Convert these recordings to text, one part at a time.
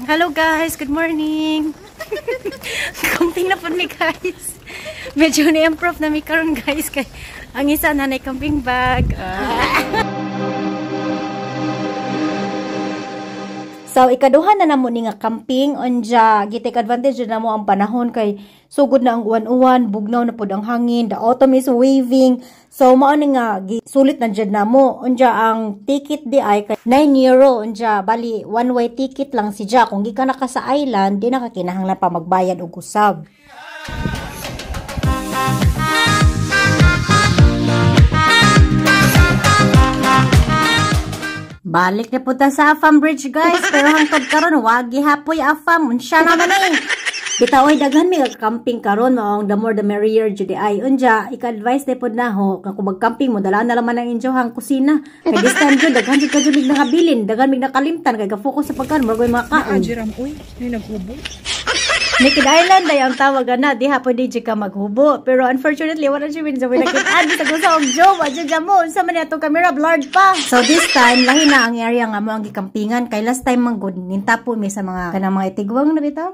Hello guys, good morning. Camping na po mi guys. Medyo na-improve na mi karon guys kay ang isa na nay camping bag. So ikaduha na namo ni nga camping unja gi-take advantage na mo ang panahon kay sugod na ang uwan-uwan, bugnaw na pud ang hangin, the autumn is waving. So mao ni nga sulit na jud namo. Unja ang ticket di ay kay 9 euro unja bali one way ticket lang si ja. Kung gikan na ka sa island, di na ka kinahanglan pa magbayad og usab. Balik na punta sa Afam Bridge guys, pero hangtod karon wag gihapoy Afam, unsya naman eh. Bitaw ay daghan mi camping karon mao the more the merrier jud ay. Unja ika-advise day pod na ho kung mag-camping mo dala na laman ang injohang kusina. Kay this time jud daghan jud ka jud mig nakabilin, daghan mig nakalimtan kay ga-focus sa pagkan murag mga kaon. Ajiram uy, may naghubo. Naked Island ay ang tawag na, di hapon di ka maghubo. Pero unfortunately, wala siya min sa winakit. Adi sa gusa og job, adya mo. Unsa man atong camera, blurred pa. So this time, lahi na ang area nga mo ang gikampingan. Kay last time man good, nintapo mi sa mga kanang mga itigwang na bitaw.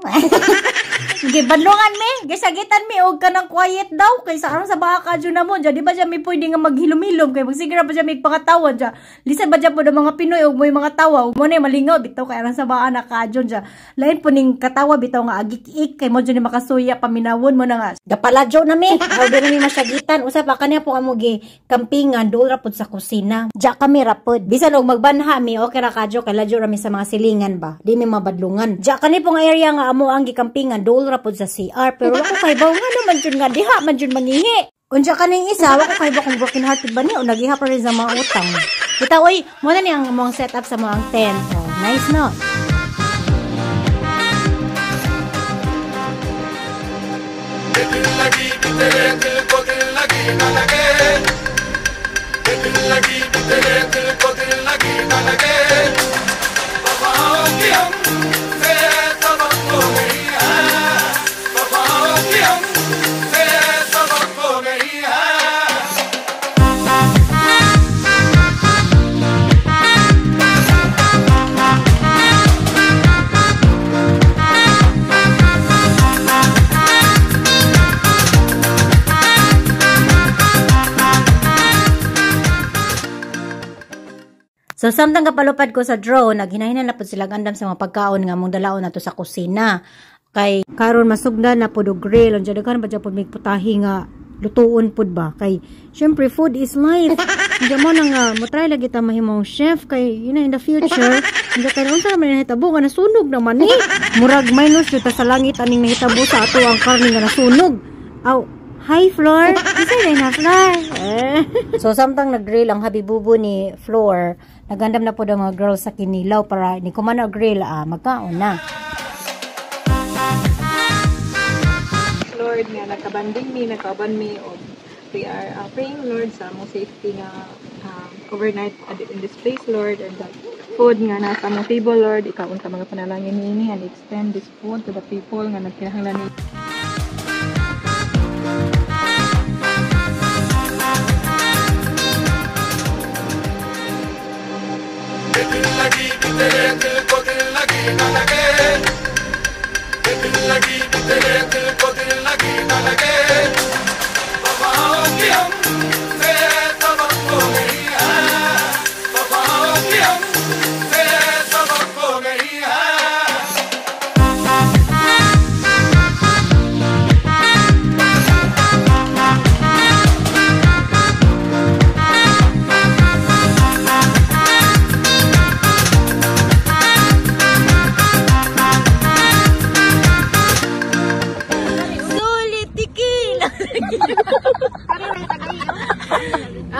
Gibadlungan mi, gisagitan mi og kanang quiet daw kay sa aron sa baka jud na mo. Di ba siya mi pwede nga maghilom-hilom kay magsigira pa siya mi pangatawan siya. Lisan ba siya po ng mga Pinoy og moy mga tawa. Mo na malingaw bitaw kay aron sa baka na kaadyon siya. Lain po ning katawa bitaw nga agik kay mo dyan ni makasuya paminawon mo na nga. Gapaladyo na mi. Huwag na mi masyagitan. Usa pa kanya po amo gi kampingan doon rapod sa kusina. Diya kami rapod. Bisan og magbanha mi okay ra kadyo kay ladyo rami sa mga silingan ba. Di mi mabadlungan. Diya kani pong area nga amo ang gikampingan doon rapod sa CR. Pero ako kay baw nga naman dyan nga diha man dyan mangihi. Unsa kaning isa wa ko kay ba kung broken hearted ba ni o nagiha pa rin sa mga utang. Kita oy, mo na ni ang mong setup sa mga tent. Oh, nice no. So, samtang kapalupad ko sa drone, naghinahinan na po sila gandam sa mga pagkaon nga mong dalaon nato sa kusina. Kay, karon masugdan na po do grill. Ang dyan ba dyan po may putahi nga lutuon po ba? Kay, syempre, food is life. Diyan mo na nga, matry lagi ta mahimong chef. Kay, yun na, in the future, hindi ka na unsa naman nahitabo nga nasunog naman eh. Murag minus yun ta sa langit aning nahitabo sa ato ang karne nga nasunog. Aw, hi, Flor. Isa rin na, Flor. So, samtang nag-grill ang habibubo ni Flor, nagandam na po ng mga girls sa kinilaw para ni kumano grill, magkaon na. Lord, nga nagkabanding mi, nagkaban mi, o we are praying, Lord, sa mong safety nga overnight in this place, Lord, and the food nga nasa mong table, Lord, ikaw unta mga panalangin nini and extend this food to the people nga nagkinahanglan ni.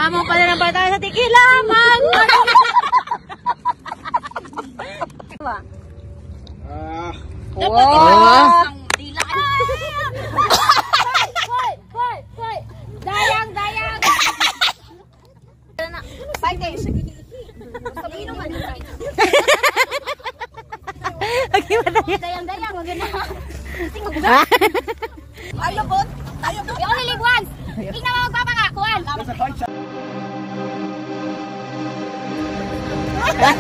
Among pala ng bata sa tikila, mag! Wow! Dayang! Bye kayo sa gigi. Sabihin naman. Dayang, wag na. Ayaw bot. You only live once. Hindi na magpapakakuan. Hi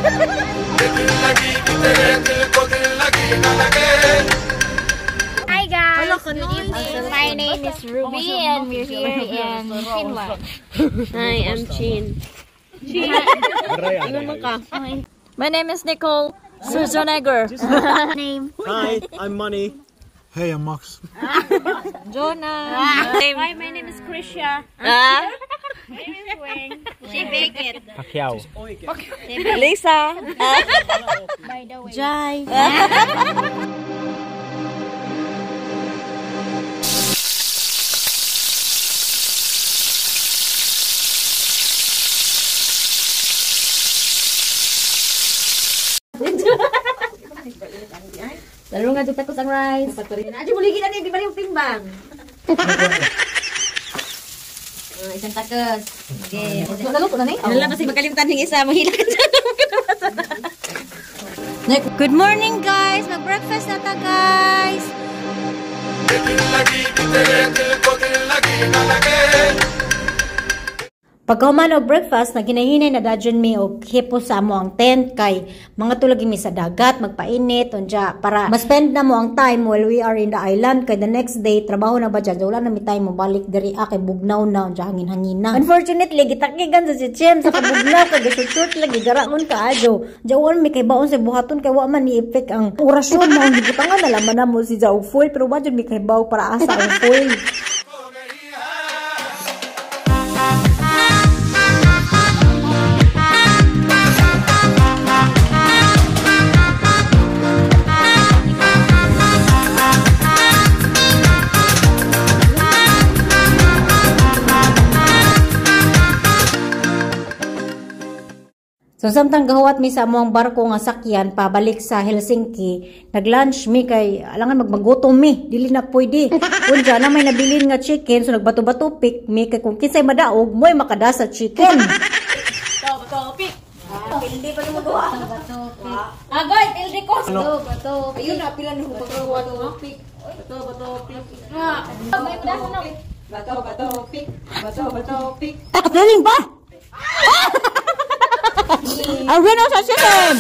guys, good evening. My name is Ruby and we're here in Finland. Hi, I'm Chin. My name is Nicole Schwarzenegger. Name. Hi, I'm Money. Hey, I'm Max. Jonah. Hi, my name is Krisha. My name is Wayne. She bake it. Pacquiao. Lisa. By the way. Jai. Lalo nga dito ko sang rice. Aja boleh kita nih di balik timbang. Isang takos. Okay. Lalu ko na nih. Wala kasi makalimutan ng isa mahila ka Good morning guys! Mag-breakfast na ta guys! Pagkahuman og breakfast, naginahinay na dadyon mi og hipo sa amo ang tent kay mga tulagi mi sa dagat, magpainit, unya para ma-spend na mo ang time while we are in the island kay the next day, trabaho na ba dyan, wala na mi time mo balik diri kay bugnaw na, unya hangin-hangin na. Unfortunately, gitakigan sa si Chem sa kabugnaw kay short lagi, garangon ka adyo. Jawan mi kay baon sa buhaton kay wa man ni-effect ang orasyon mo, ang gibutangan nalaman na mo si Jaog foil, pero ba dyan mi kay baw para asa ang foil. So samtang gahuwat mi sa among barko nga sakyan pabalik sa Helsinki, nag-lunch mi kay alangan magmagutom mi, dili na pwede. Unja na may nabilin nga chicken, so nagbato-bato pick mi kay kung kinsay madaog mo'y makada sa chicken. Bato pick. Hindi pa naman gawa. Agoy, tilde ko. Bato. Ayun na pila ni paggawa to pick. Bato pick. May pedaso na. Bato pick. Bato pick. Takot galing ba? Arena sa chicken!